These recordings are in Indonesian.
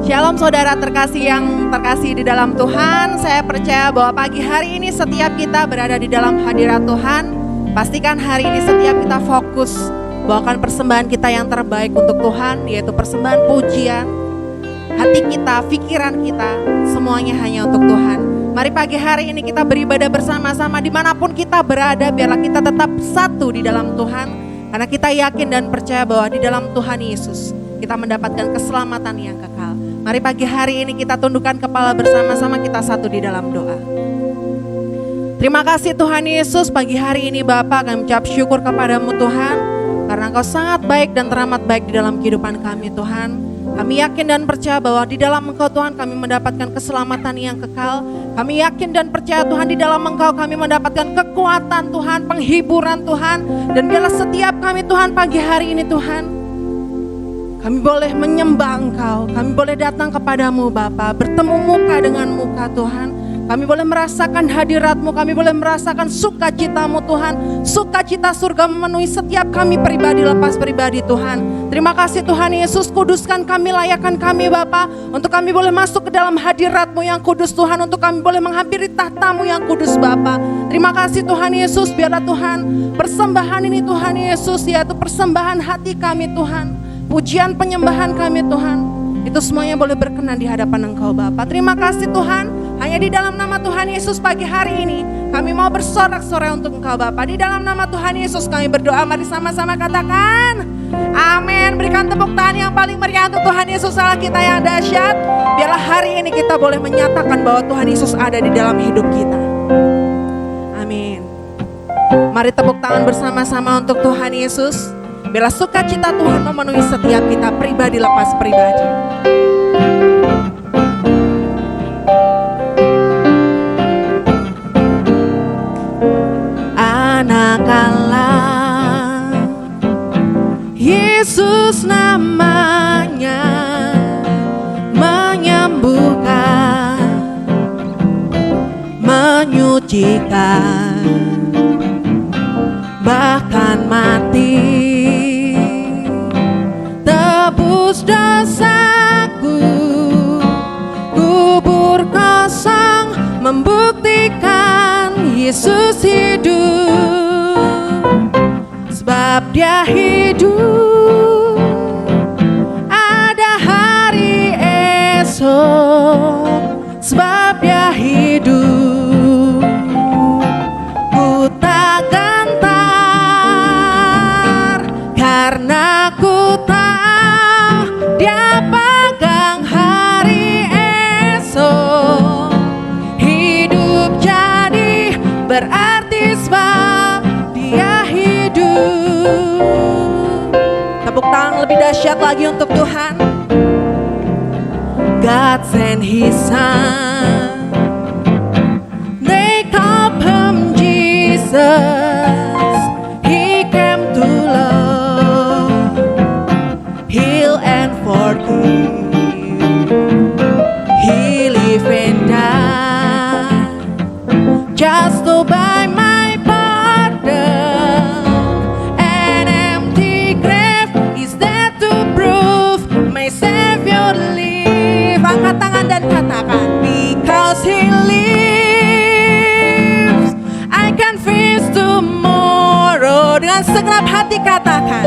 Shalom saudara terkasih yang terkasih di dalam Tuhan. Saya percaya bahwa pagi hari ini setiap kita berada di dalam hadirat Tuhan. Pastikan hari ini setiap kita fokus bawakan persembahan kita yang terbaik untuk Tuhan, yaitu persembahan pujian. Hati kita, pikiran kita, semuanya hanya untuk Tuhan. Mari pagi hari ini kita beribadah bersama-sama dimanapun kita berada. Biarlah kita tetap satu di dalam Tuhan, karena kita yakin dan percaya bahwa di dalam Tuhan Yesus kita mendapatkan keselamatan yang kekal. Mari pagi hari ini kita tundukkan kepala bersama-sama, kita satu di dalam doa. Terima kasih Tuhan Yesus, pagi hari ini Bapa kami ucap syukur kepadamu Tuhan, karena Engkau sangat baik dan teramat baik di dalam kehidupan kami Tuhan. Kami yakin dan percaya bahwa di dalam Engkau Tuhan kami mendapatkan keselamatan yang kekal. Kami yakin dan percaya Tuhan di dalam Engkau kami mendapatkan kekuatan Tuhan, penghiburan Tuhan. Dan biarlah setiap kami Tuhan pagi hari ini Tuhan, kami boleh menyembah Engkau, kami boleh datang kepadamu Bapa, bertemu muka dengan muka Tuhan. Kami boleh merasakan hadirat-Mu, kami boleh merasakan sukacita-Mu Tuhan. Sukacita surga memenuhi setiap kami pribadi lepas pribadi Tuhan. Terima kasih Tuhan Yesus, kuduskan kami, layakkan kami Bapa, untuk kami boleh masuk ke dalam hadirat-Mu yang kudus Tuhan, untuk kami boleh menghampiri tahta-Mu yang kudus Bapa. Terima kasih Tuhan Yesus, biarlah Tuhan persembahan ini Tuhan Yesus, yaitu persembahan hati kami Tuhan. Pujian penyembahan kami Tuhan, itu semuanya boleh berkenan di hadapan Engkau Bapa. Terima kasih Tuhan, hanya di dalam nama Tuhan Yesus pagi hari ini kami mau bersorak-sorai untuk Engkau Bapa. Di dalam nama Tuhan Yesus kami berdoa, mari sama-sama katakan amin. Berikan tepuk tangan yang paling meriah untuk Tuhan Yesus Allah kita yang dahsyat. Biarlah hari ini kita boleh menyatakan bahwa Tuhan Yesus ada di dalam hidup kita. Amin. Mari tepuk tangan bersama-sama untuk Tuhan Yesus. Biarlah sukacita Tuhan memenuhi setiap kita pribadi lepas pribadi. Anak Allah, Yesus namanya, menyembuhkan, menyucikan, bahkan mati. Tebus dosaku, kubur kosong membuktikan Yesus hidup. Sebab Dia hidup, ada hari esok. Sebab Dia hidup, ku tak gentar, karena ku tahu Dia pegang hari esok. Hidup jadi berarti sebab Dia hidup. Tepuk tangan lebih dahsyat lagi untuk Tuhan. God sent His Son, they called Him Jesus. He came to love, heal and forgive. He lived and died just to buy my pardon. An empty grave is there to prove my Savior lives. Angkat tangan dan katakan, because He lives, I can face tomorrow. Dengan segenap hati katakan,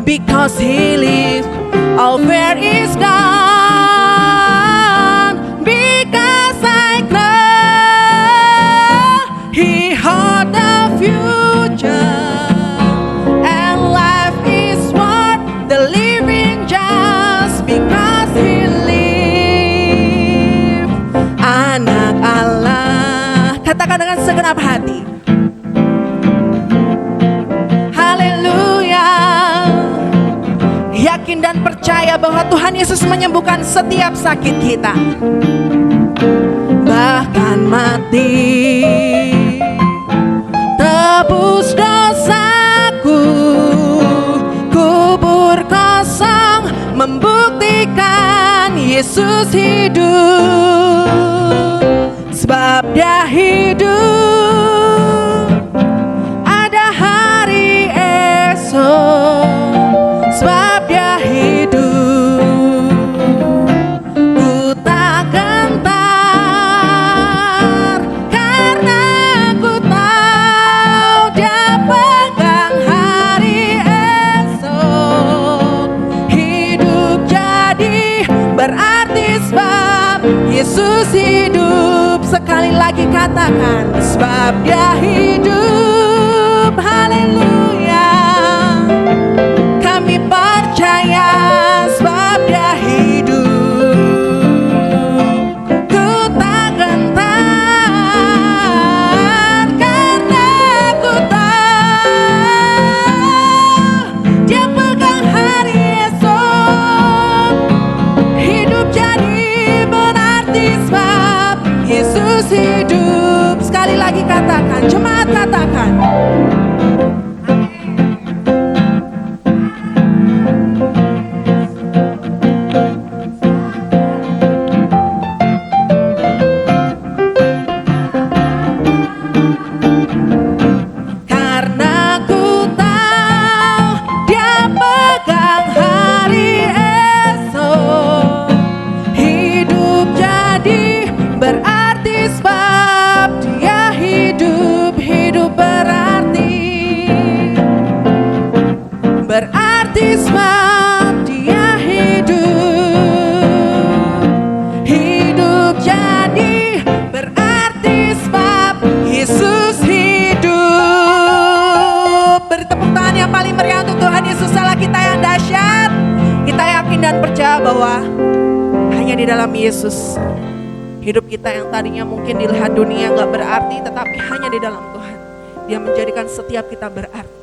because He lives, all fear is gone. Because I know He holds the future, and life is worth the living just because He lives. Anak Allah, katakan dengan segenap hati, haleluya. Yakin dan percaya bahwa Tuhan Yesus menyembuhkan setiap sakit kita, bahkan mati. Tebus dosaku, kubur kosong membuktikan Yesus hidup. Sebab Dia hidup, ada hari esok. Sebab Dia hidup, Yesus hidup. Sekali lagi katakan, sebab Dia hidup. Haleluya. Kami percaya sebab Dia hidup. Ku tak gentar karena ku tahu Dia pegang hari esok. Hidup jadi berarti sebab Yesus hidup. Sekali lagi katakan, jemaat katakan. Karena ku tahu Dia pegang hari esok. Hidup jadi berarti sebab Dia hidup. Hidup berarti sebab Dia hidup. Hidup jadi berarti sebab Yesus hidup. Beri tepuk tangan yang paling meriah untuk Tuhan Yesus, Allah kita yang dahsyat. Kita yakin dan percaya bahwa hanya di dalam Yesus hidup kita yang tadinya mungkin dilihat dunia gak berarti, tetapi hanya di dalam Tuhan Dia menjadikan setiap kita berarti.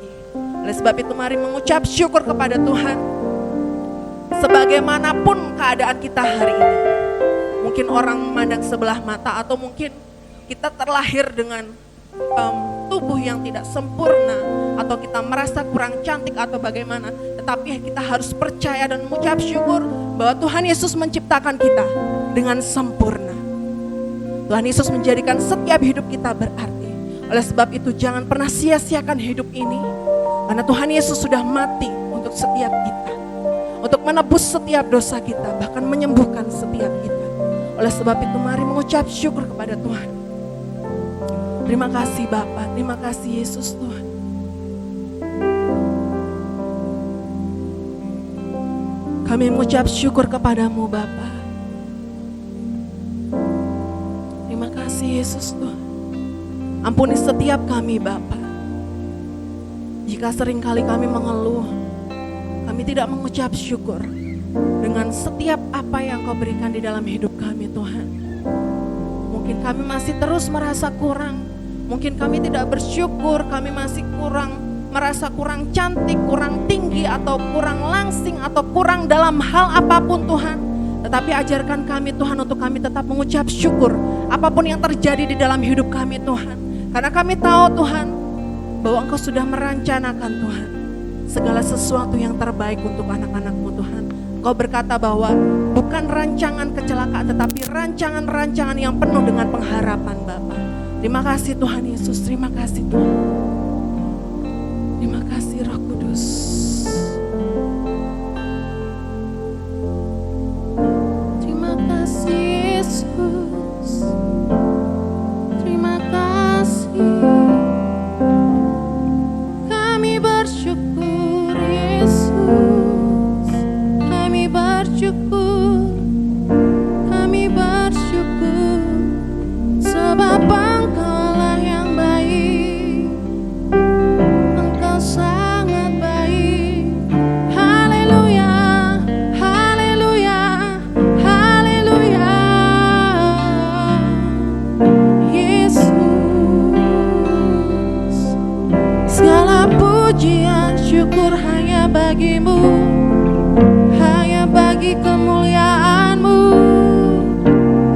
Oleh sebab itu mari mengucap syukur kepada Tuhan. Sebagaimanapun keadaan kita hari ini, mungkin orang memandang sebelah mata, atau mungkin kita terlahir dengan tubuh yang tidak sempurna, atau kita merasa kurang cantik atau bagaimana, tetapi kita harus percaya dan mengucap syukur bahwa Tuhan Yesus menciptakan kita dengan sempurna. Tuhan Yesus menjadikan setiap hidup kita berarti. Oleh sebab itu jangan pernah sia-siakan hidup ini, karena Tuhan Yesus sudah mati untuk setiap kita, untuk menebus setiap dosa kita, bahkan menyembuhkan setiap kita. Oleh sebab itu mari mengucap syukur kepada Tuhan. Terima kasih Bapa, terima kasih Yesus Tuhan. Kami mengucap syukur kepadamu Bapa. Terima kasih Yesus Tuhan. Ampuni setiap kami Bapa. Jika seringkali kami mengeluh, kami tidak mengucap syukur dengan setiap apa yang Kau berikan di dalam hidup kami Tuhan. Mungkin kami masih terus merasa kurang, mungkin kami tidak bersyukur, kami masih merasa kurang cantik, kurang tinggi, atau kurang langsing, atau kurang dalam hal apapun Tuhan. Tetapi ajarkan kami Tuhan untuk kami tetap mengucap syukur apapun yang terjadi di dalam hidup kami Tuhan. Karena kami tahu Tuhan bahwa Engkau sudah merencanakan Tuhan segala sesuatu yang terbaik untuk anak-anak-Mu Tuhan. Engkau berkata bahwa bukan rancangan kecelakaan, tetapi rancangan-rancangan yang penuh dengan pengharapan Bapa. Terima kasih Tuhan Yesus, terima kasih Tuhan. Terima kasih Roh Kudus. Terima kasih Yesus. Terima kasih. Kami bersyukur Yesus. Kami bersyukur. Kami bersyukur. Sebab Engkau-lah yang baik. Engkau sangat baik. Haleluya. Haleluya. Haleluya. Yesus. Segala pujian syukur hanya bagi-Mu, hanya bagi kemuliaan-Mu.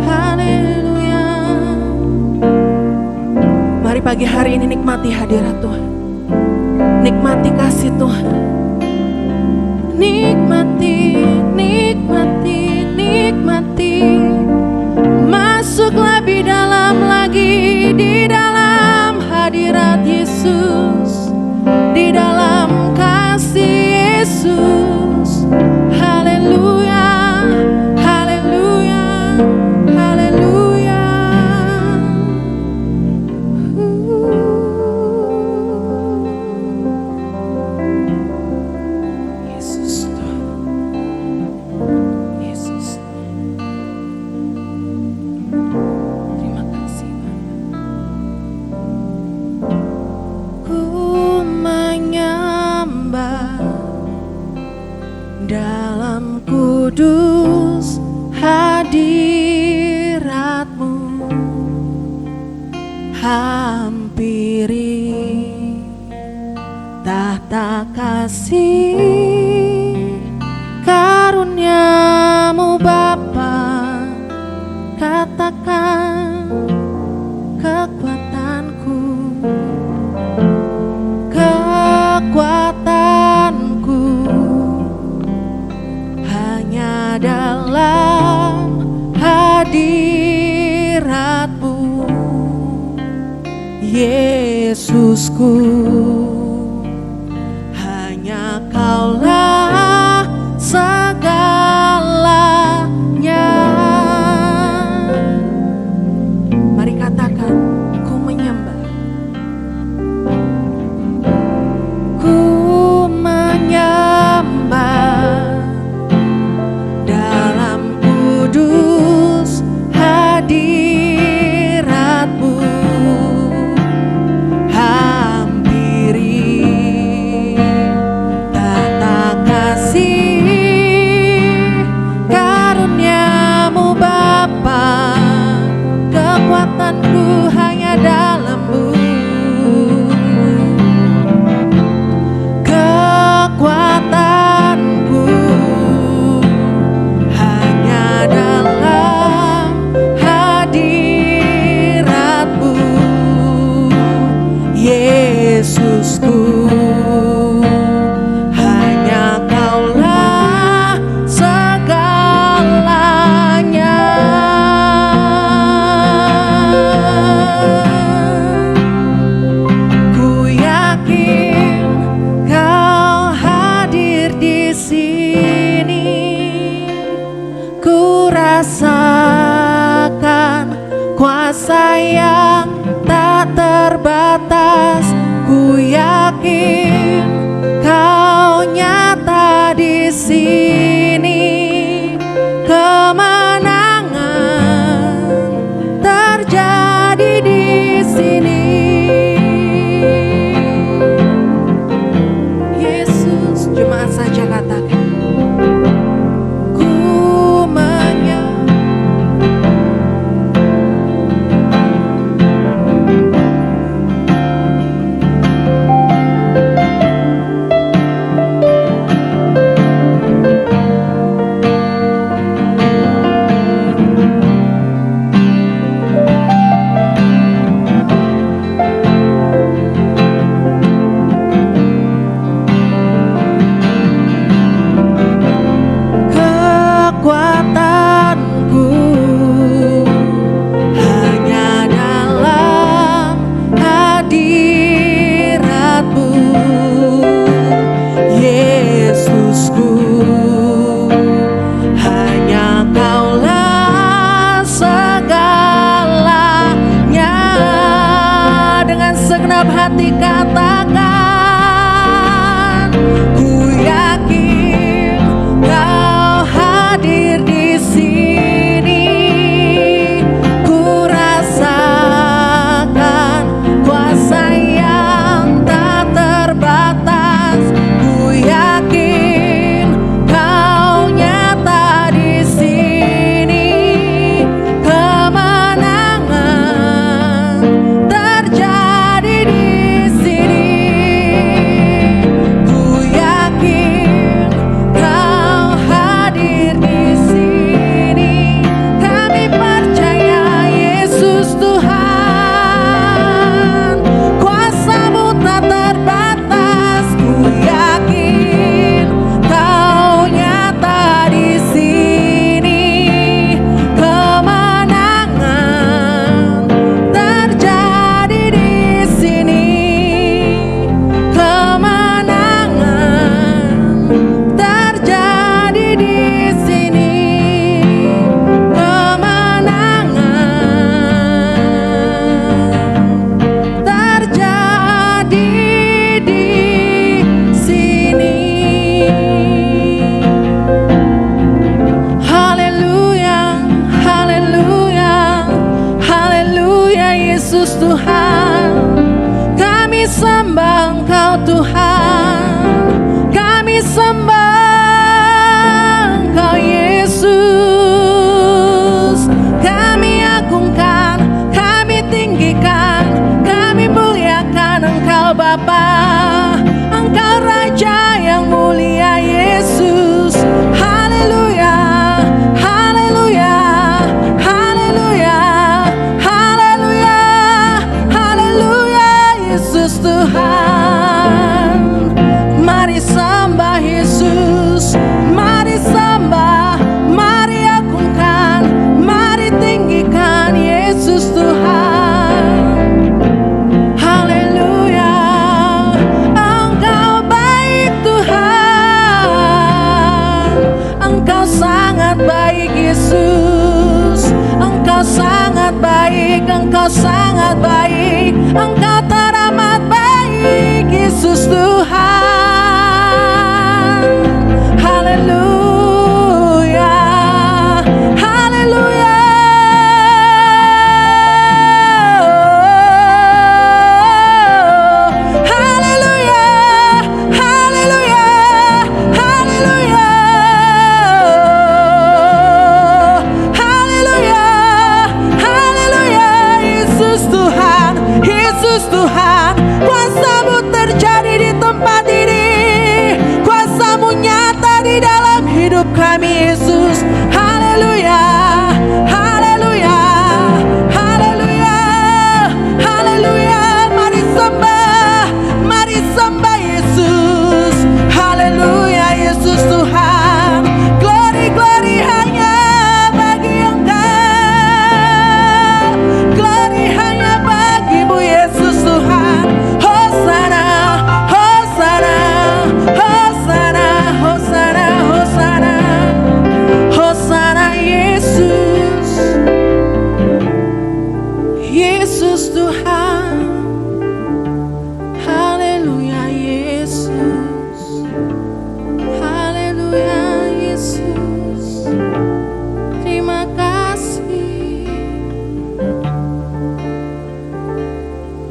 Haleluya. Mari pagi hari ini nikmati hadirat Tuhan, nikmati kasih Tuhan, nikmati, nikmati, nikmati. Masuk lebih dalam lagi di dalam hadirat Yesus, di dalam kasih Yesus. Haleluya, haleluya, haleluya. Yesus Tuhan, Yesus. kasih karunia-Mu Bapa, katakan kekuatanku, kekuatanku hanya dalam hadirat-Mu, Yesusku. Hanya Kaulah segalanya. Mari katakan, ku menyembah, ku menyembah dalam kudus hadirat-Mu. Hampiri tata kasih karunia-Mu Bapa, kekuatanku hanya dalam-Mu, kekuatanku hanya dalam hadirat-Mu, Yesusku. Hanya Kaulah segalanya. Ku yakin Kau hadir di sini. Ku rasakan kuasa yang tak terbatas. Ku yakin Kau nyata di sini. Kemenangan terjadi di sini. Yesus, jemaat saja katakan, ku menyembah. Kekuatanku hanya dalam hadirat-Mu, Yesusku. Hanya Kaulah segalanya. Dengan segenap hati katakan, ku yakin Kau hadir di sini. Ku rasakan kuasa yang tak terbatas. Ku yakin Kau nyata di sini. Kemenangan terjadi di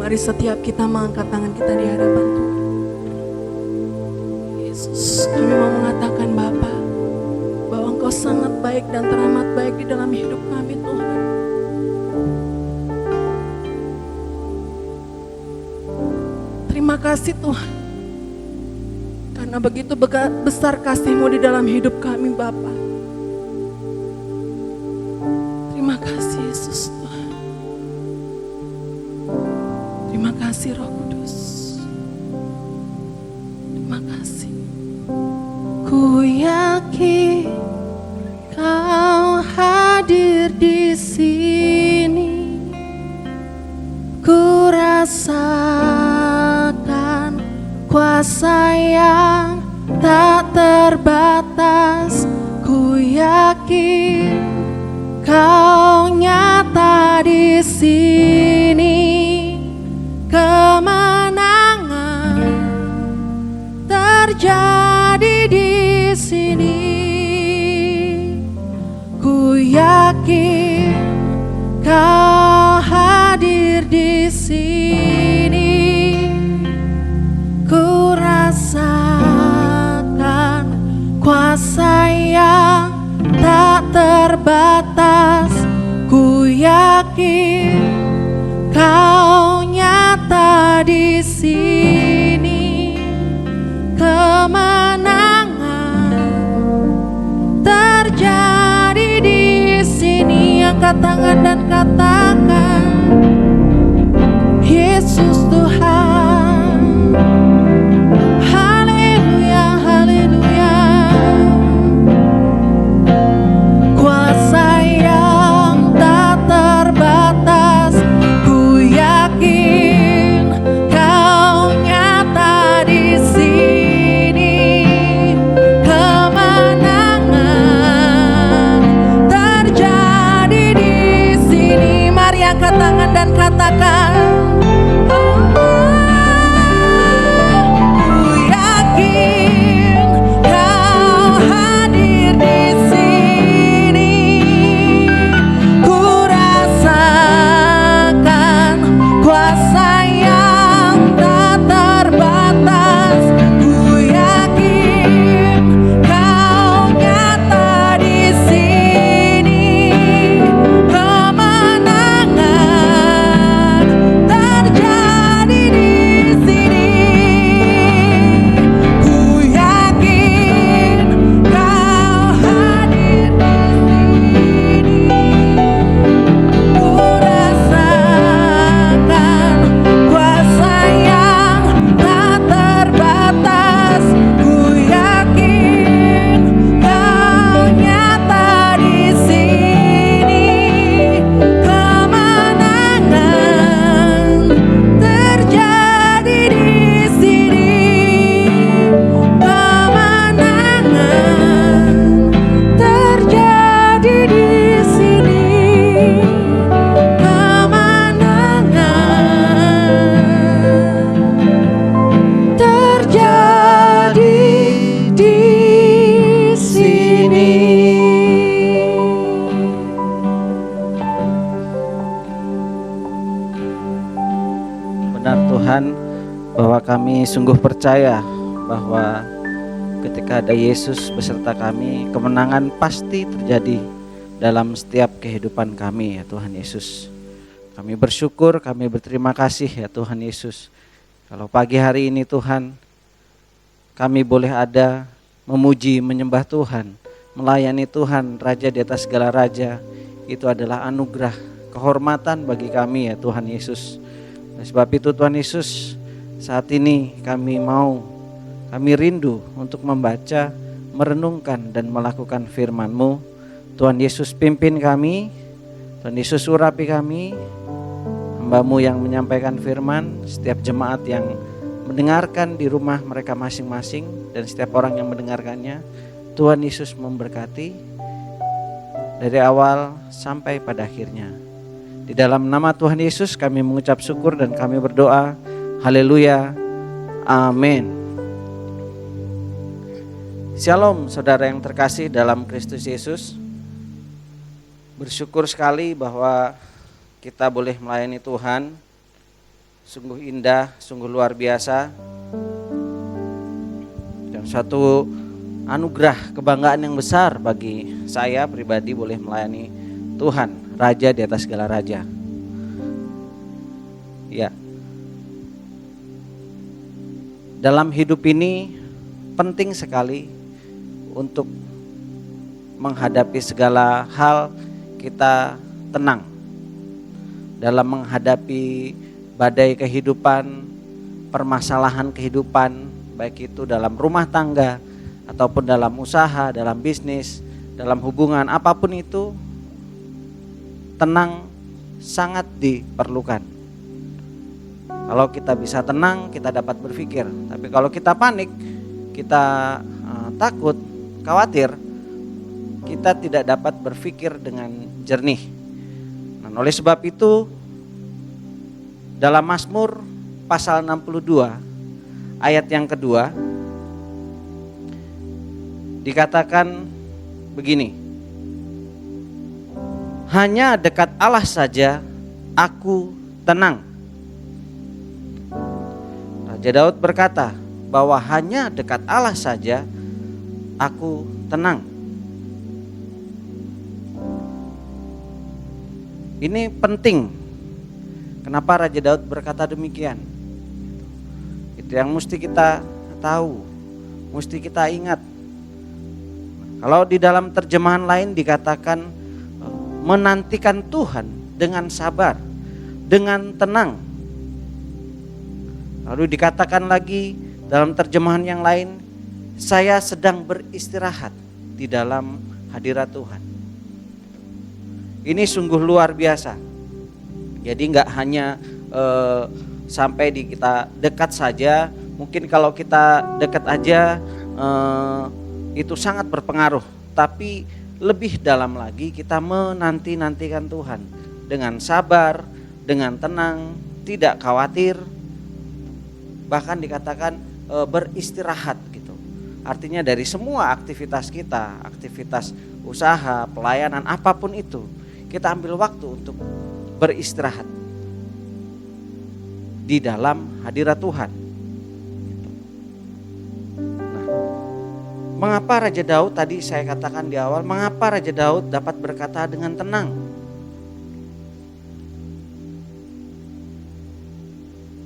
Mari setiap kita mengangkat tangan kita di hadapan Tuhan. Yesus, kami mau mengatakan Bapa, bahwa Engkau sangat baik dan teramat baik di dalam hidup kami Tuhan. Terima kasih Tuhan, karena begitu besar kasih-Mu di dalam hidup kami Bapa. Terima kasih Yesus Tuhan. Terima kasih Roh Kudus. Terima kasih. Ku yakin Kau hadir di sini. Ku rasakan kuasa yang tak terbatas. Ku yakin Kau nyata di sini. Kemenangan terjadi di sini. Ku yakin Kau hadir di sini. Ku rasakan kuasa yang tak terbatas. Ku yakin Kau nyata di sini. Kemenangan terjadi di sini. Angkat tangan dan katakan, Yesus Tuhan. Haleluya, haleluya. Kuasa yang tak terbatas. Ku yakin Kau nyata di sini. Kemenangan terjadi di sini. Mari angkat tangan dan katakan, ku yakin Kau hadir di sini. Ku rasakan kuasa yang tak terbatas. Ku yakin Kau nyata di sini. Kemenangan terjadi di sini. Ku yakin Kau hadir di sini. Ku rasakan kuasa yang tak terbatas. Ku yakin Kau nyata di sini. Kemenangan terjadi di sini. Kemenangan terjadi di sini. Kemenangan terjadi di sini. Benar Tuhan, bahwa kami sungguh percaya bahwa ketika ada Yesus beserta kami, kemenangan pasti terjadi dalam setiap kehidupan kami ya Tuhan Yesus. Kami bersyukur, kami berterima kasih ya Tuhan Yesus. Kalau pagi hari ini Tuhan, kami boleh ada memuji, menyembah Tuhan, melayani Tuhan, Raja di atas segala raja. Itu adalah anugerah, kehormatan bagi kami ya Tuhan Yesus. Oleh sebab itu Tuhan Yesus, saat ini kami rindu untuk membaca, merenungkan dan melakukan firman-Mu. Tuhan Yesus pimpin kami, Tuhan Yesus urapi kami, hamba-Mu yang menyampaikan firman, setiap jemaat yang mendengarkan di rumah mereka masing-masing dan setiap orang yang mendengarkannya. Tuhan Yesus memberkati dari awal sampai pada akhirnya. Di dalam nama Tuhan Yesus kami mengucap syukur dan kami berdoa. Haleluya. Amin. Shalom saudara yang terkasih dalam Kristus Yesus. Bersyukur sekali bahwa kita boleh melayani Tuhan sungguh indah, sungguh luar biasa. Dan suatu anugerah kebanggaan yang besar bagi saya pribadi boleh melayani Tuhan, Raja di atas segala raja. Ya. Dalam hidup ini penting sekali untuk menghadapi segala hal kita tenang. Dalam menghadapi badai kehidupan, permasalahan kehidupan, baik itu dalam rumah tangga ataupun dalam usaha, dalam bisnis, dalam hubungan apapun itu, tenang sangat diperlukan. Kalau kita bisa tenang, kita dapat berpikir. Tapi kalau kita panik, kita takut, khawatir, kita tidak dapat berpikir dengan jernih. Nah, oleh sebab itu, dalam Mazmur pasal 62 ayat yang kedua dikatakan begini, hanya dekat Allah saja aku tenang. Raja Daud berkata bahwa hanya dekat Allah saja aku tenang. Ini penting. Kenapa Raja Daud berkata demikian? Itu yang mesti kita tahu, mesti kita ingat. Kalau di dalam terjemahan lain dikatakan menantikan Tuhan dengan sabar, dengan tenang. Lalu dikatakan lagi dalam terjemahan yang lain, saya sedang beristirahat di dalam hadirat Tuhan. Ini sungguh luar biasa. Jadi nggak hanya sampai di kita dekat saja. Mungkin kalau kita dekat aja itu sangat berpengaruh. Tapi lebih dalam lagi kita menanti-nantikan Tuhan dengan sabar, dengan tenang, tidak khawatir. Bahkan dikatakan beristirahat gitu. Artinya dari semua aktivitas kita, aktivitas usaha, pelayanan, apapun itu, kita ambil waktu untuk beristirahat di dalam hadirat Tuhan. Nah, mengapa Raja Daud tadi saya katakan di awal, mengapa Raja Daud dapat berkata dengan tenang?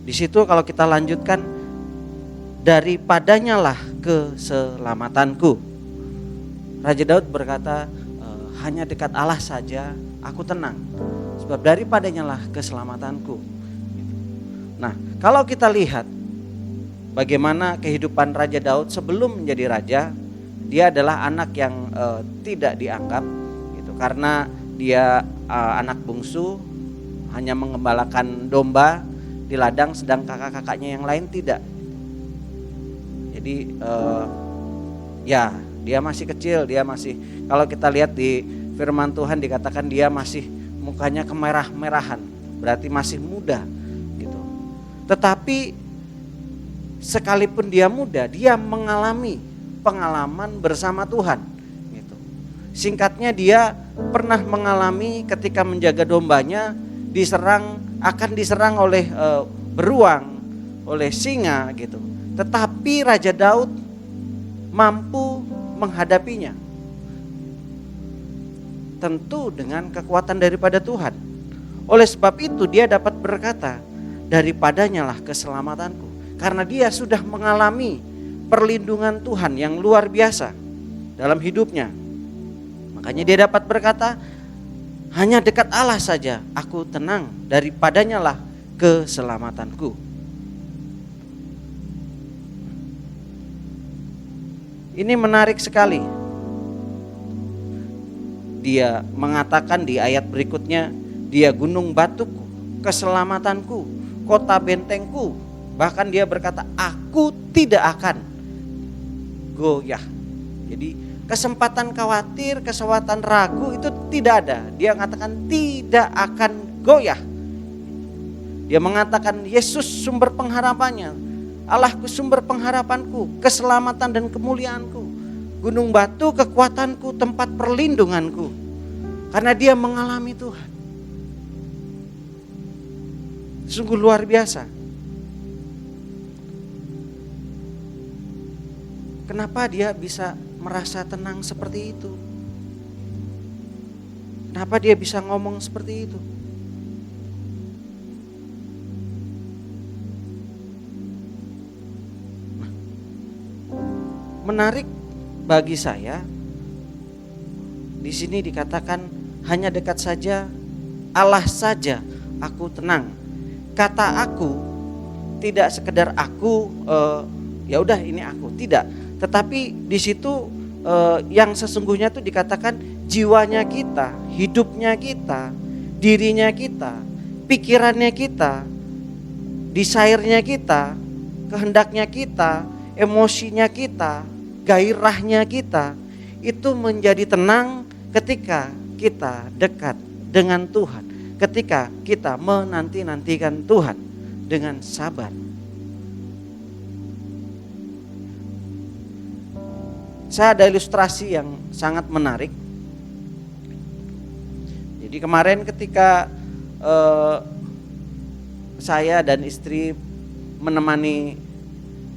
Di situ kalau kita lanjutkan, daripadanya lah keselamatanku. Raja Daud berkata, hanya dekat Allah saja aku tenang, sebab daripadanya lah keselamatanku. Nah, kalau kita lihat bagaimana kehidupan Raja Daud sebelum menjadi raja, dia adalah anak yang tidak dianggap, gitu, karena dia anak bungsu, hanya mengembalakan domba di ladang, sedang kakak-kakaknya yang lain tidak. Jadi ya dia masih kecil, dia masih, kalau kita lihat di firman Tuhan dikatakan dia masih mukanya kemerah-merahan, berarti masih muda gitu. Tetapi sekalipun dia muda, dia mengalami pengalaman bersama Tuhan gitu. Singkatnya dia pernah mengalami ketika menjaga dombanya akan diserang oleh beruang, oleh singa gitu. Tetapi Raja Daud mampu menghadapinya. Tentu dengan kekuatan daripada Tuhan. Oleh sebab itu dia dapat berkata, daripadanya lah keselamatanku. Karena dia sudah mengalami perlindungan Tuhan yang luar biasa dalam hidupnya. Makanya dia dapat berkata, hanya dekat Allah saja aku tenang, daripadanya lah keselamatanku. Ini menarik sekali. Dia mengatakan di ayat berikutnya, dia gunung batuku, keselamatanku, kota bentengku. Bahkan dia berkata, aku tidak akan goyah. Jadi kesempatan khawatir, kesempatan ragu itu tidak ada. Dia mengatakan tidak akan goyah. Dia mengatakan Yesus sumber pengharapannya, Allahku sumber pengharapanku, keselamatan dan kemuliaanku, gunung batu kekuatanku, tempat perlindunganku. Karena dia mengalami Tuhan. Sungguh luar biasa. Kenapa dia bisa merasa tenang seperti itu? Kenapa dia bisa ngomong seperti itu? Nah, menarik bagi saya, di sini dikatakan hanya dekat saja, Allah saja aku tenang. Kata aku tidak sekedar aku, ya udah ini aku, tidak. Tetapi di situ yang sesungguhnya itu dikatakan jiwanya kita, hidupnya kita, dirinya kita, pikirannya kita, desire-nya kita, kehendaknya kita, emosinya kita, gairahnya kita, itu menjadi tenang ketika kita dekat dengan Tuhan, ketika kita menanti-nantikan Tuhan dengan sabar. Saya ada ilustrasi yang sangat menarik. Jadi kemarin ketika saya dan istri menemani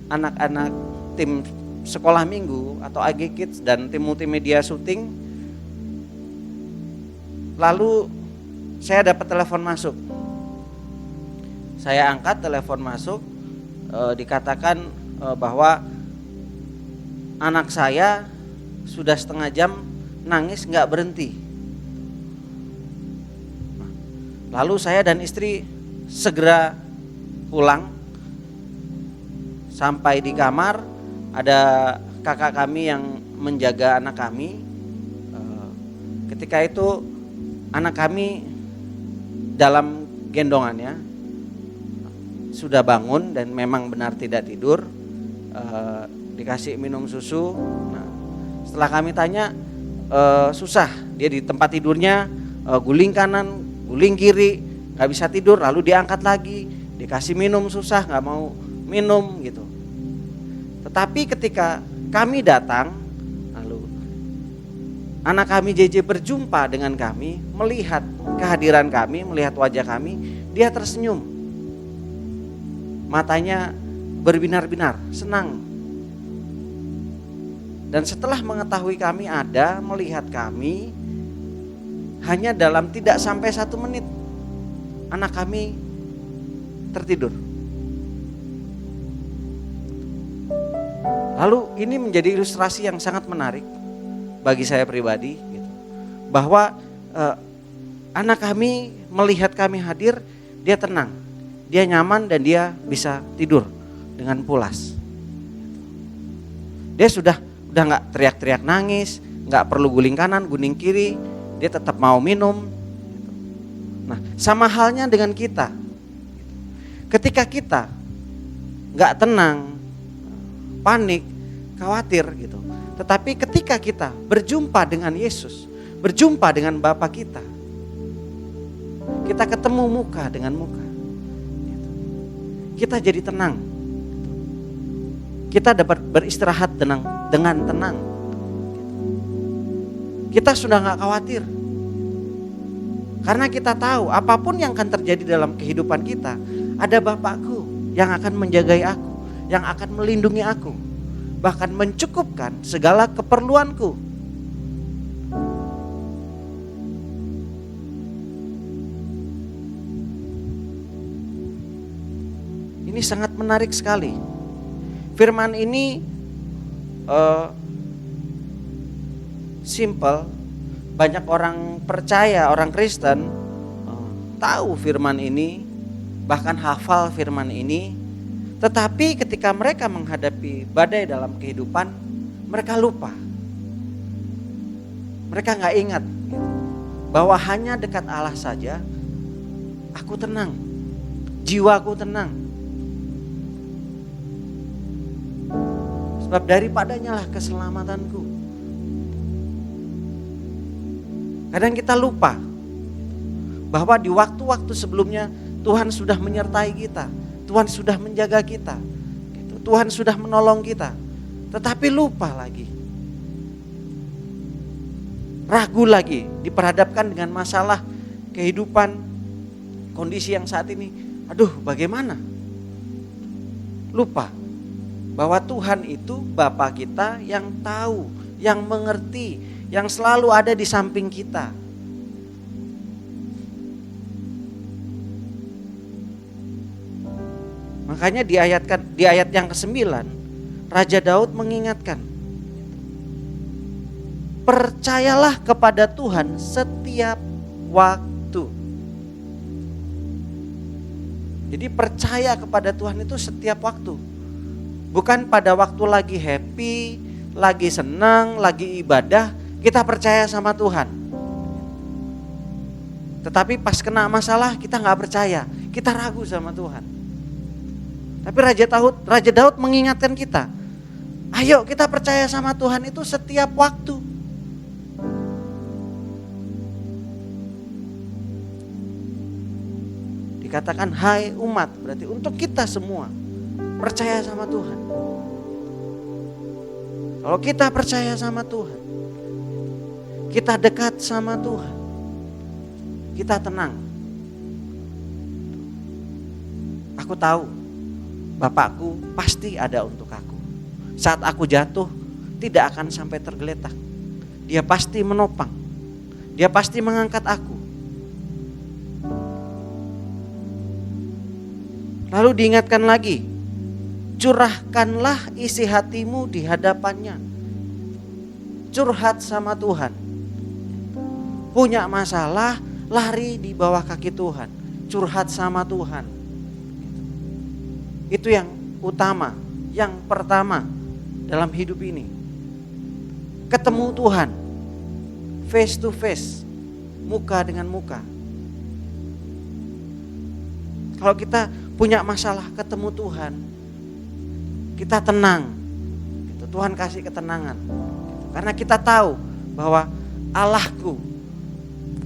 anak-anak tim sekolah minggu atau AG Kids dan tim multimedia syuting, lalu saya dapat telepon masuk. Saya angkat telepon masuk, dikatakan bahwa anak saya sudah setengah jam nangis gak berhenti. Lalu saya dan istri segera pulang. Sampai di kamar, ada kakak kami yang menjaga anak kami. Ketika itu anak kami dalam gendongannya sudah bangun dan memang benar tidak tidur. Dikasih minum susu. Nah, setelah kami tanya, susah, dia di tempat tidurnya guling kanan, guling kiri, nggak bisa tidur. Lalu diangkat lagi, dikasih minum susah, nggak mau minum gitu. Tetapi ketika kami datang, lalu anak kami JJ berjumpa dengan kami, melihat kehadiran kami, melihat wajah kami, dia tersenyum, matanya berbinar-binar, senang. Dan setelah mengetahui kami ada, melihat kami, hanya dalam tidak sampai 1 menit, anak kami tertidur. Lalu ini menjadi ilustrasi yang sangat menarik bagi saya pribadi, gitu. Bahwa anak kami melihat kami hadir, dia tenang, dia nyaman dan dia bisa tidur dengan pulas. Dia sudah nggak teriak-teriak nangis, nggak perlu guling kanan, guling kiri, dia tetap mau minum. Nah, sama halnya dengan kita. Ketika kita nggak tenang, panik, khawatir gitu. Tetapi ketika kita berjumpa dengan Yesus, berjumpa dengan Bapa kita ketemu muka dengan muka, kita jadi tenang. Kita dapat beristirahat dengan tenang. Kita sudah gak khawatir. Karena kita tahu apapun yang akan terjadi dalam kehidupan kita, ada Bapakku yang akan menjagai aku, yang akan melindungi aku, bahkan mencukupkan segala keperluanku. Ini sangat menarik sekali. Firman ini simple. Banyak orang percaya, orang Kristen tahu firman ini, bahkan hafal firman ini. Tetapi ketika mereka menghadapi badai dalam kehidupan, mereka lupa. Mereka gak ingat bahwa hanya dekat Allah saja aku tenang, jiwaku tenang. Sebab daripadanya lah keselamatanku. Kadang kita lupa bahwa di waktu-waktu sebelumnya Tuhan sudah menyertai kita, Tuhan sudah menjaga kita, Tuhan sudah menolong kita. Tetapi lupa lagi, ragu lagi, diperhadapkan dengan masalah kehidupan, kondisi yang saat ini, Aduh, bagaimana? Lupa bahwa Tuhan itu Bapa kita yang tahu, yang mengerti, yang selalu ada di samping kita. Makanya di ayat yang ke-9, Raja Daud mengingatkan, percayalah kepada Tuhan setiap waktu. Jadi percaya kepada Tuhan itu setiap waktu. Bukan pada waktu lagi happy, lagi senang, lagi ibadah, kita percaya sama Tuhan. Tetapi pas kena masalah kita gak percaya, kita ragu sama Tuhan. Tapi Raja Daud mengingatkan kita, ayo kita percaya sama Tuhan itu setiap waktu. Dikatakan hai umat, berarti untuk kita semua percaya sama Tuhan. Kalau kita percaya sama Tuhan, kita dekat sama Tuhan, kita tenang. Aku tahu Bapakku pasti ada untuk aku. Saat aku jatuh tidak akan sampai tergeletak. Dia pasti menopang. Dia pasti mengangkat aku. Lalu diingatkan lagi, curahkanlah isi hatimu di hadapannya. Curhat sama Tuhan. Punya masalah, lari di bawah kaki Tuhan. Curhat sama Tuhan. Itu yang utama, yang pertama dalam hidup ini. Ketemu Tuhan, face to face, muka dengan muka. Kalau kita punya masalah ketemu Tuhan, kita tenang. Tuhan kasih ketenangan. Karena kita tahu bahwa Allahku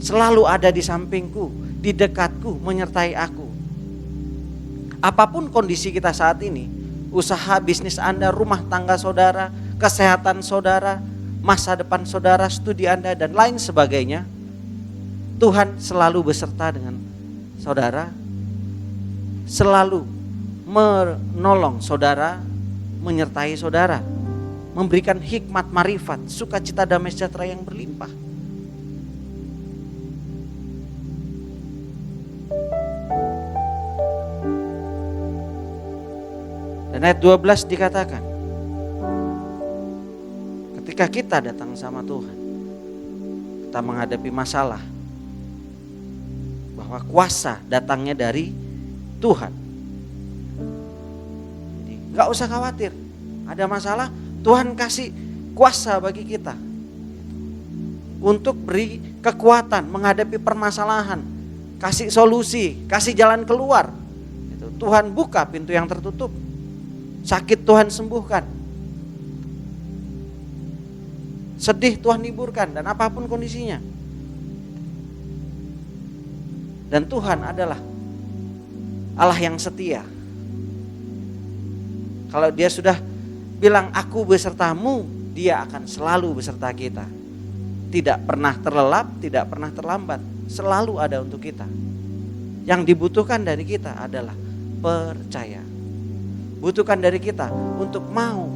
selalu ada di sampingku, di dekatku, menyertai aku. Apapun kondisi kita saat ini, usaha bisnis Anda, rumah tangga saudara, kesehatan saudara, masa depan saudara, studi Anda dan lain sebagainya, Tuhan selalu beserta dengan saudara, selalu menolong saudara, menyertai saudara, memberikan hikmat marifat, sukacita damai sejahtera yang berlimpah. Dan ayat 12 dikatakan, ketika kita datang sama Tuhan, kita menghadapi masalah, bahwa kuasa datangnya dari Tuhan. Jadi gak usah khawatir, ada masalah, Tuhan kasih kuasa bagi kita untuk beri kekuatan menghadapi permasalahan, kasih solusi, kasih jalan keluar. Tuhan buka pintu yang tertutup. Sakit Tuhan sembuhkan. Sedih Tuhan hiburkan, dan apapun kondisinya. Dan Tuhan adalah Allah yang setia. Kalau Dia sudah bilang aku besertamu, Dia akan selalu beserta kita. Tidak pernah terlelap, tidak pernah terlambat, selalu ada untuk kita. Yang dibutuhkan dari kita adalah percaya. Butuhkan dari kita untuk mau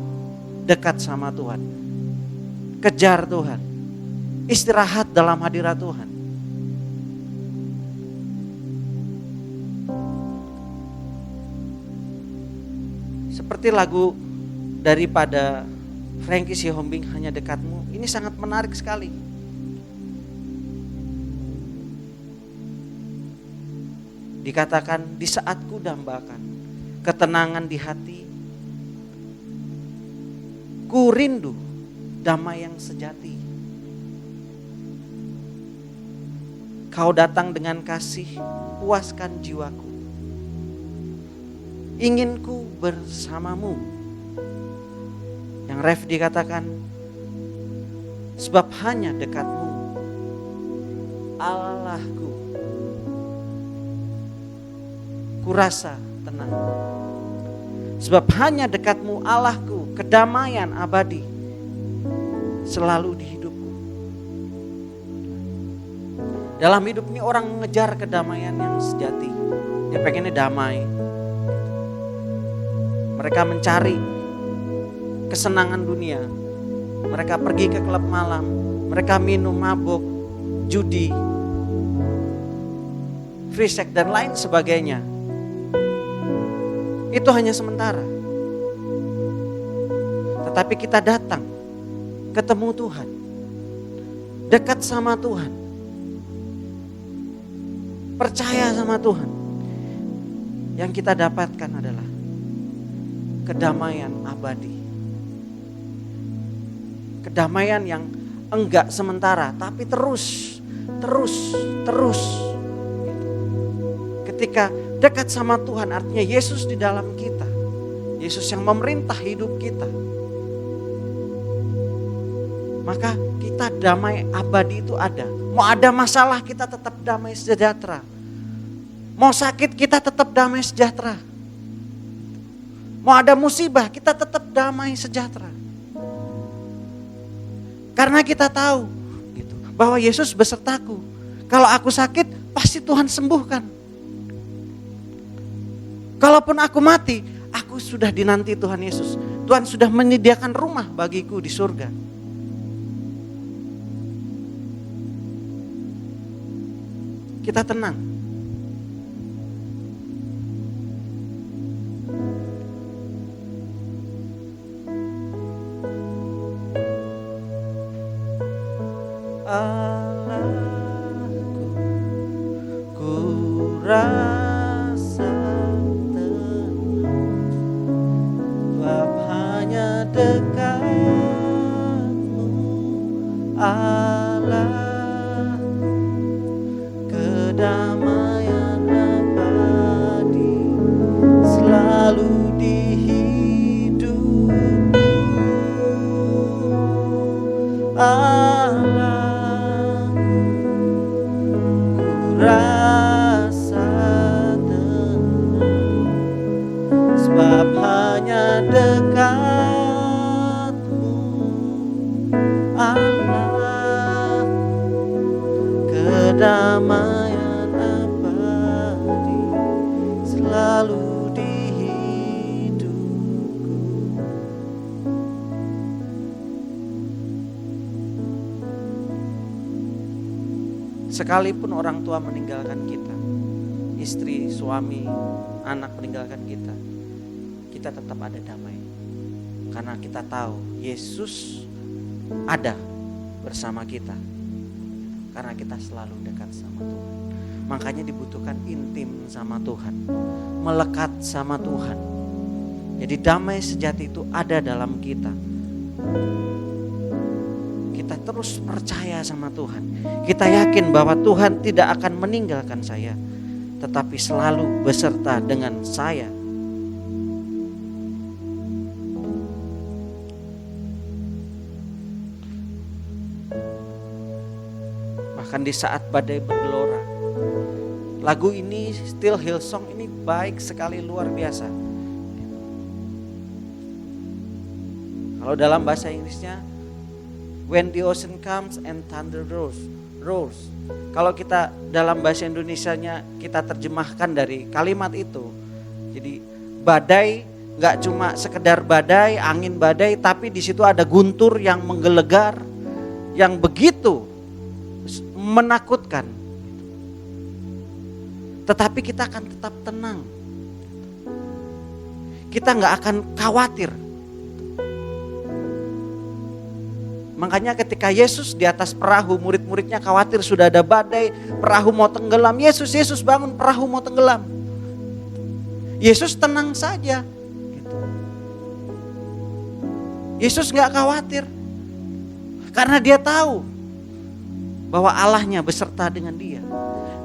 dekat sama Tuhan, kejar Tuhan, istirahat dalam hadirat Tuhan. Seperti lagu daripada Frankie Sihombing, Hanya Dekatmu, ini sangat menarik sekali. Dikatakan di saat ku dambakan ketenangan di hati, ku rindu damai yang sejati. Kau datang dengan kasih, puaskan jiwaku. Ingin ku bersamamu. Yang ref dikatakan, sebab hanya dekatmu, Allahku, ku rasa tenang. Sebab hanya dekatmu Allahku, kedamaian abadi selalu di hidupku. Dalam hidup ini orang mengejar kedamaian yang sejati. Dia pengennya damai. Mereka mencari kesenangan dunia. Mereka pergi ke klub malam. Mereka minum, mabuk, judi, free sex dan lain sebagainya. Itu hanya sementara. Tetapi kita datang, ketemu Tuhan, dekat sama Tuhan, percaya sama Tuhan. Yang kita dapatkan adalah kedamaian abadi. Kedamaian yang enggak sementara, tapi terus. Ketika dekat sama Tuhan, artinya Yesus di dalam kita. Yesus yang memerintah hidup kita. Maka kita damai abadi itu ada. Mau ada masalah kita tetap damai sejahtera. Mau sakit kita tetap damai sejahtera. Mau ada musibah kita tetap damai sejahtera. Karena kita tahu gitu, bahwa Yesus besertaku. Kalau aku sakit pasti Tuhan sembuhkan. Kalaupun aku mati, aku sudah dinanti Tuhan Yesus. Tuhan sudah menyediakan rumah bagiku di surga. Kita tenang. Allahku, ku rasa tenang, sebab hanya dekat-Mu, Allah, kedamaian abadi selalu di hidupku. Rasa tenang, sebab hanya dekat-Mu, Allah, kedamaian abadi selalu di hidupku. Sekalipun orang tua meninggalkan kita, istri, suami, anak meninggalkan kita, kita tetap ada damai. Karena kita tahu Yesus ada bersama kita. Karena kita selalu dekat sama Tuhan. Makanya dibutuhkan intim sama Tuhan, melekat sama Tuhan. Jadi damai sejati itu ada dalam kita. Kita terus percaya sama Tuhan. Kita yakin bahwa Tuhan tidak akan meninggalkan saya, tetapi selalu beserta dengan saya. Bahkan di saat badai bergelora, lagu ini Still Hillsong ini baik sekali, luar biasa. Kalau dalam bahasa Inggrisnya, when the ocean comes and thunder roars. Kalau kita dalam bahasa Indonesianya kita terjemahkan dari kalimat itu. Jadi badai gak cuma sekedar badai, angin badai, tapi di situ ada guntur yang menggelegar, yang begitu menakutkan. Tetapi kita akan tetap tenang. Kita gak akan khawatir. Makanya ketika Yesus di atas perahu, murid-muridnya khawatir sudah ada badai, perahu mau tenggelam. Yesus bangun, perahu mau tenggelam. Yesus tenang saja. Yesus gak khawatir. Karena dia tahu bahwa Allahnya beserta dengan dia.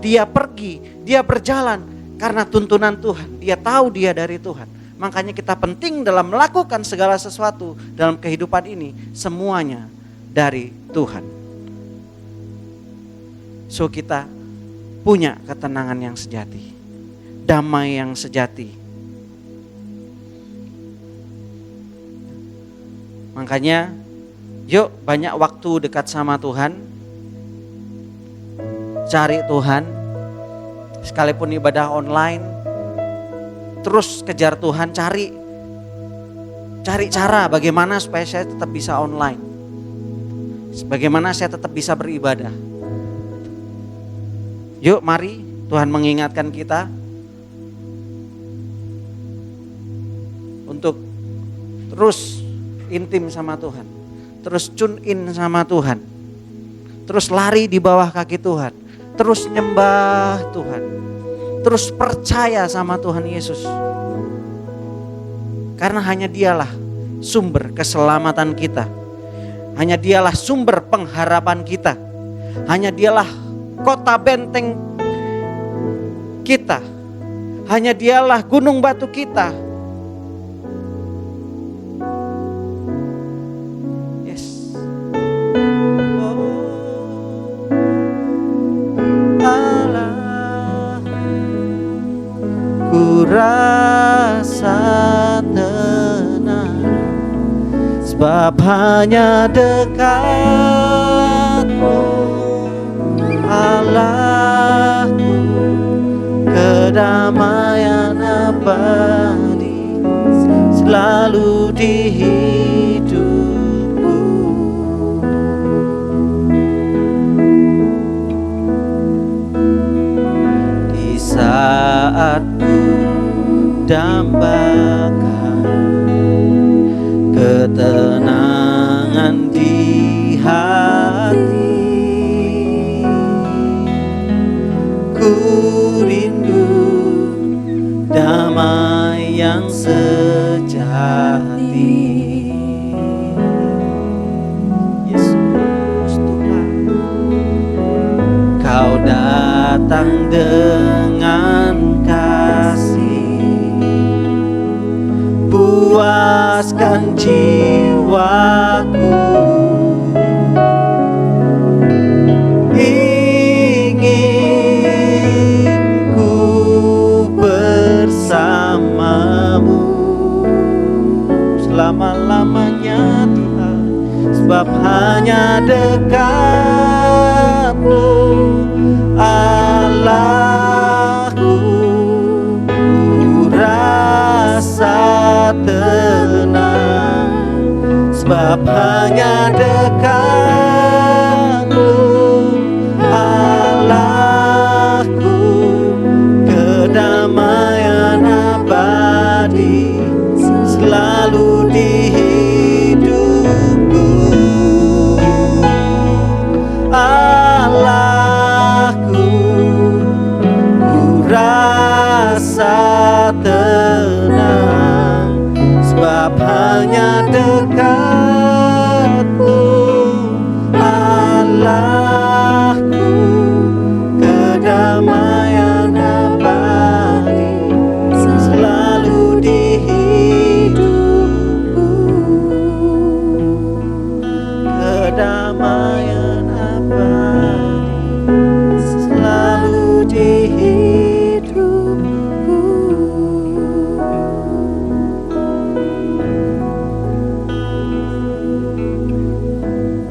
Dia pergi, dia berjalan karena tuntunan Tuhan. Dia tahu dia dari Tuhan. Makanya kita penting dalam melakukan segala sesuatu dalam kehidupan ini, semuanya dari Tuhan. So kita punya ketenangan yang sejati, damai yang sejati. Makanya yuk banyak waktu dekat sama Tuhan, cari Tuhan, sekalipun ibadah online, terus kejar Tuhan, cari cara bagaimana supaya saya tetap bisa online. Bagaimana saya tetap bisa beribadah. Yuk mari Tuhan mengingatkan kita untuk terus intim sama Tuhan, terus tune in sama Tuhan, terus lari di bawah kaki Tuhan, terus nyembah Tuhan, terus percaya sama Tuhan Yesus. Karena hanya Dialah sumber keselamatan kita, hanya Dialah sumber pengharapan kita, hanya Dialah kota benteng kita, hanya Dialah gunung batu kita. Yes. Allah, ku rasa tenang, sebab hanya dekat-Mu, Allahku, kedamaian abadi selalu di hidupku. Di saat ku dambakan ketenangan di hati, ku rindu damai yang sejati. Yesus Tuhan, Kau datang dengan kasih, puaskan jiwaku. Selama-lamanya Tuhan, sebab hanya dekat-Mu, Allahku, ku rasa tenang, sebab hanya dekat-Mu, Allahku, kedamaian abadi selalu di hidupku. Allahku, ku rasa tenang, sebab hanya dekat-Mu, Allahku, kedamaian abadi selalu di kedamaian abadi selalu di hidupku.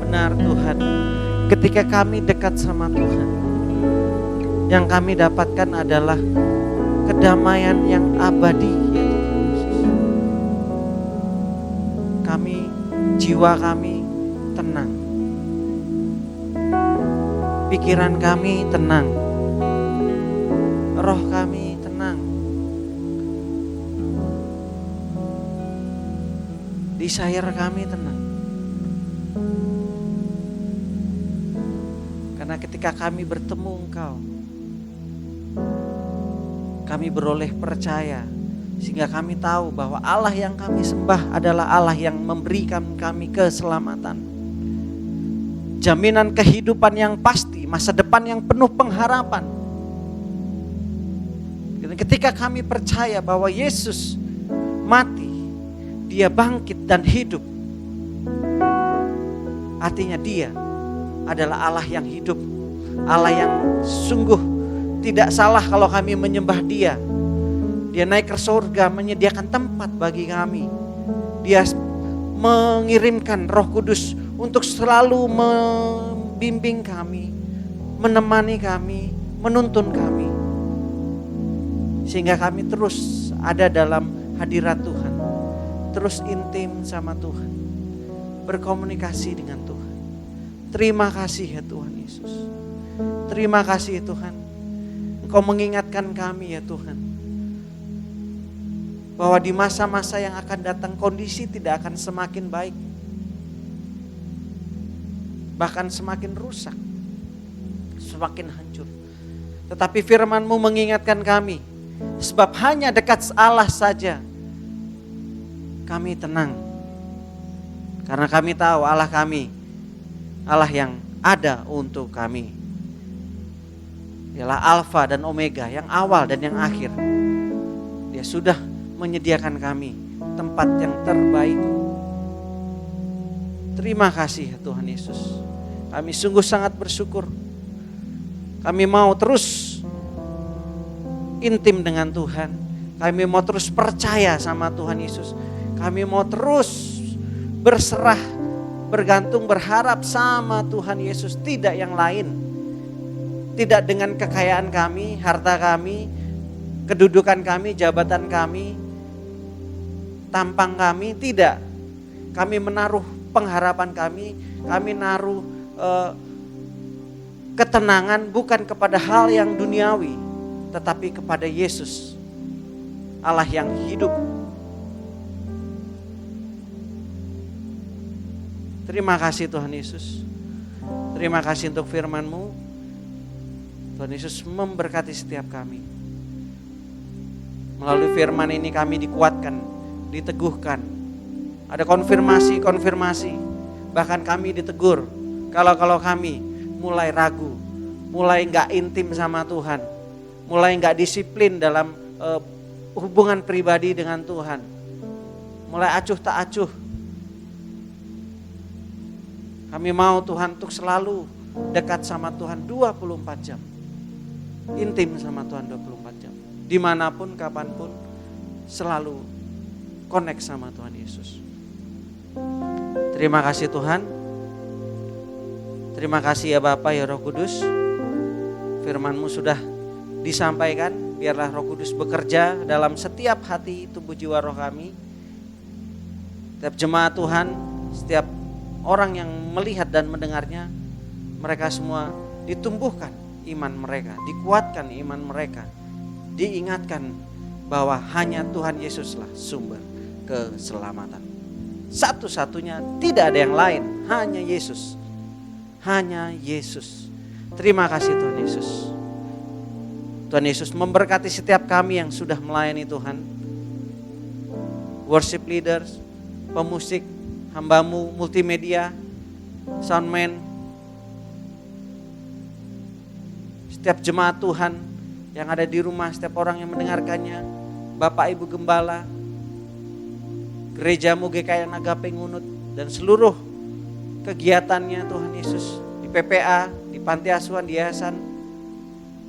Benar Tuhan, ketika kami dekat sama Tuhan, yang kami dapatkan adalah kedamaian yang abadi, ya Tuhan Yesus. Jiwa kami tenang, pikiran kami tenang, roh kami tenang, desire kami tenang. Karena ketika kami bertemu Engkau, kami beroleh percaya, sehingga kami tahu bahwa Allah yang kami sembah adalah Allah yang memberikan kami keselamatan, jaminan kehidupan yang pasti, masa depan yang penuh pengharapan. Dan ketika kami percaya bahwa Yesus mati, Dia bangkit dan hidup, artinya Dia adalah Allah yang hidup, Allah yang sungguh tidak salah kalau kami menyembah Dia. Dia naik ke surga menyediakan tempat bagi kami. Dia mengirimkan Roh Kudus untuk selalu membimbing kami, menemani kami, menuntun kami. Sehingga kami terus ada dalam hadirat Tuhan. Terus intim sama Tuhan. Berkomunikasi dengan Tuhan. Terima kasih ya Tuhan Yesus. Terima kasih ya Tuhan. Engkau mengingatkan kami ya Tuhan. Bahwa di masa-masa yang akan datang kondisi tidak akan semakin baik. Bahkan semakin rusak. Semakin hancur. Tetapi firman-Mu mengingatkan kami. Sebab hanya dekat Allah saja kami tenang. Karena kami tahu Allah kami, Allah yang ada untuk kami. Ialah Alfa dan Omega, yang awal dan yang akhir. Dia sudah menyediakan kami tempat yang terbaik. Terima kasih Tuhan Yesus. Kami sungguh sangat bersyukur. Kami mau terus intim dengan Tuhan. Kami mau terus percaya sama Tuhan Yesus. Kami mau terus berserah, bergantung, berharap sama Tuhan Yesus. Tidak yang lain. Tidak dengan kekayaan kami, harta kami, kedudukan kami, jabatan kami, tampang kami. Tidak. Kami menaruh pengharapan kami naruh ketenangan bukan kepada hal yang duniawi, tetapi kepada Yesus, Allah yang hidup. Terima kasih Tuhan Yesus. Terima kasih untuk firman-Mu. Tuhan Yesus memberkati setiap kami. Melalui firman ini kami dikuatkan, diteguhkan. Ada konfirmasi. Bahkan kami ditegur. Kalau kami mulai ragu, mulai gak intim sama Tuhan, mulai gak disiplin dalam hubungan pribadi dengan Tuhan, mulai acuh tak acuh. Kami mau Tuhan untuk selalu dekat sama Tuhan 24 jam. Intim sama Tuhan 24 jam. Dimanapun, kapanpun, selalu connect sama Tuhan Yesus. Terima kasih Tuhan. Terima kasih ya Bapa, ya Roh Kudus. Firman-Mu sudah disampaikan. Biarlah Roh Kudus bekerja dalam setiap hati, tubuh, jiwa, roh kami. Setiap jemaat Tuhan, setiap orang yang melihat dan mendengarnya, mereka semua ditumbuhkan iman mereka, dikuatkan iman mereka, diingatkan bahwa hanya Tuhan Yesuslah sumber keselamatan. Satu-satunya, tidak ada yang lain, hanya Yesus. Hanya Yesus. Terima kasih Tuhan Yesus. Tuhan Yesus memberkati setiap kami yang sudah melayani Tuhan. Worship leaders, pemusik, hamba-Mu, multimedia, soundman, setiap jemaat Tuhan yang ada di rumah, setiap orang yang mendengarkannya, Bapak Ibu Gembala, gereja-Mu GKI Agape Ngunut, dan seluruh kegiatannya Tuhan Yesus, di PPA, di Panti Asuhan, di Yayasan.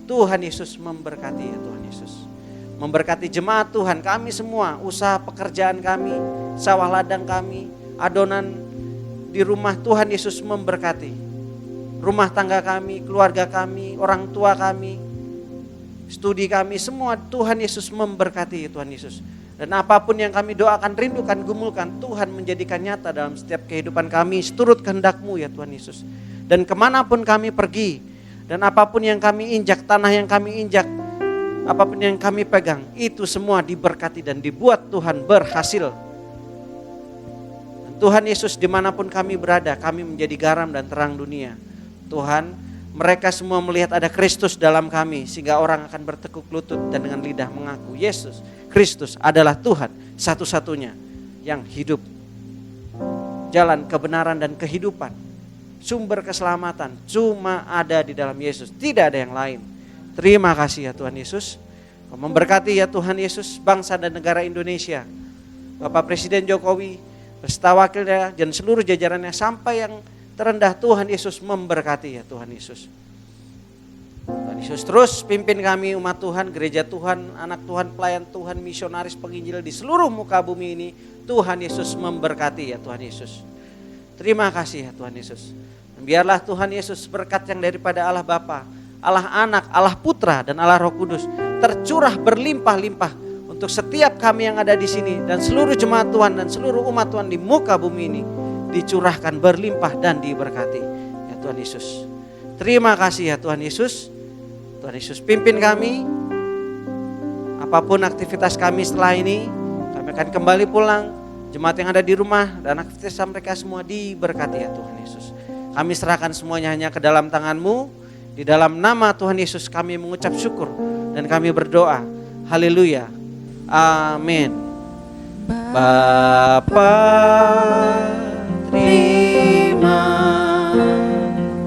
Tuhan Yesus memberkati ya Tuhan Yesus. Memberkati jemaat Tuhan, kami semua, usaha pekerjaan kami, sawah ladang kami, adonan di rumah. Tuhan Yesus memberkati rumah tangga kami, keluarga kami, orang tua kami, studi kami, semua Tuhan Yesus memberkati ya Tuhan Yesus. Dan apapun yang kami doakan, rindukan, gumulkan, Tuhan menjadikan nyata dalam setiap kehidupan kami seturut kehendak-Mu ya Tuhan Yesus. Dan kemanapun kami pergi, dan apapun yang kami injak, tanah yang kami injak, apapun yang kami pegang, itu semua diberkati dan dibuat Tuhan berhasil. Dan Tuhan Yesus, dimanapun kami berada, kami menjadi garam dan terang dunia. Tuhan, mereka semua melihat ada Kristus dalam kami, sehingga orang akan bertekuk lutut dan dengan lidah mengaku Yesus Kristus adalah Tuhan satu-satunya yang hidup. Jalan kebenaran dan kehidupan, sumber keselamatan cuma ada di dalam Yesus, tidak ada yang lain. Terima kasih ya Tuhan Yesus. Kau memberkati ya Tuhan Yesus bangsa dan negara Indonesia. Bapak Presiden Jokowi beserta wakilnya dan seluruh jajarannya sampai yang terendah, Tuhan Yesus memberkati ya Tuhan Yesus. Tuhan Yesus terus pimpin kami umat Tuhan, gereja Tuhan, anak Tuhan, pelayan Tuhan, misionaris, penginjil di seluruh muka bumi ini. Tuhan Yesus memberkati ya Tuhan Yesus. Terima kasih ya Tuhan Yesus. Dan biarlah Tuhan Yesus berkat yang daripada Allah Bapa, Allah Anak, Allah Putra dan Allah Roh Kudus tercurah berlimpah-limpah untuk setiap kami yang ada di sini dan seluruh jemaat Tuhan dan seluruh umat Tuhan di muka bumi ini dicurahkan berlimpah dan diberkati. Ya Tuhan Yesus. Terima kasih ya Tuhan Yesus. Tuhan Yesus pimpin kami. Apapun aktivitas kami setelah ini, kami akan kembali pulang. Jemaat yang ada di rumah dan aktivitas mereka semua diberkati ya Tuhan Yesus. Kami serahkan semuanya hanya ke dalam tangan-Mu. Di dalam nama Tuhan Yesus kami mengucap syukur dan kami berdoa. Haleluya. Amin. Bapa, terima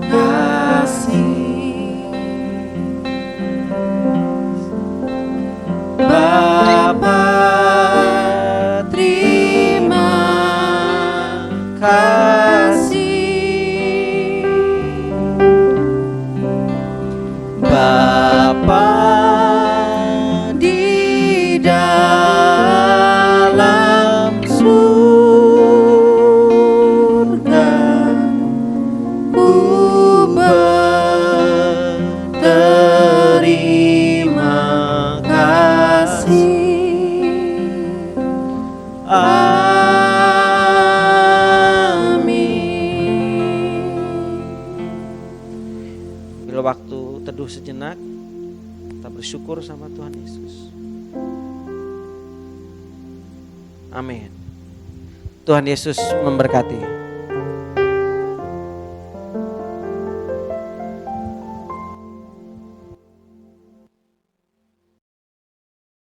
kasih. Bapa, terima kasih. Bapa di dalam surga, ku berterima kasih. Amin. Bila waktu teduh sejenak, kita bersyukur sama Tuhan Yesus. Amin. Tuhan Yesus memberkati.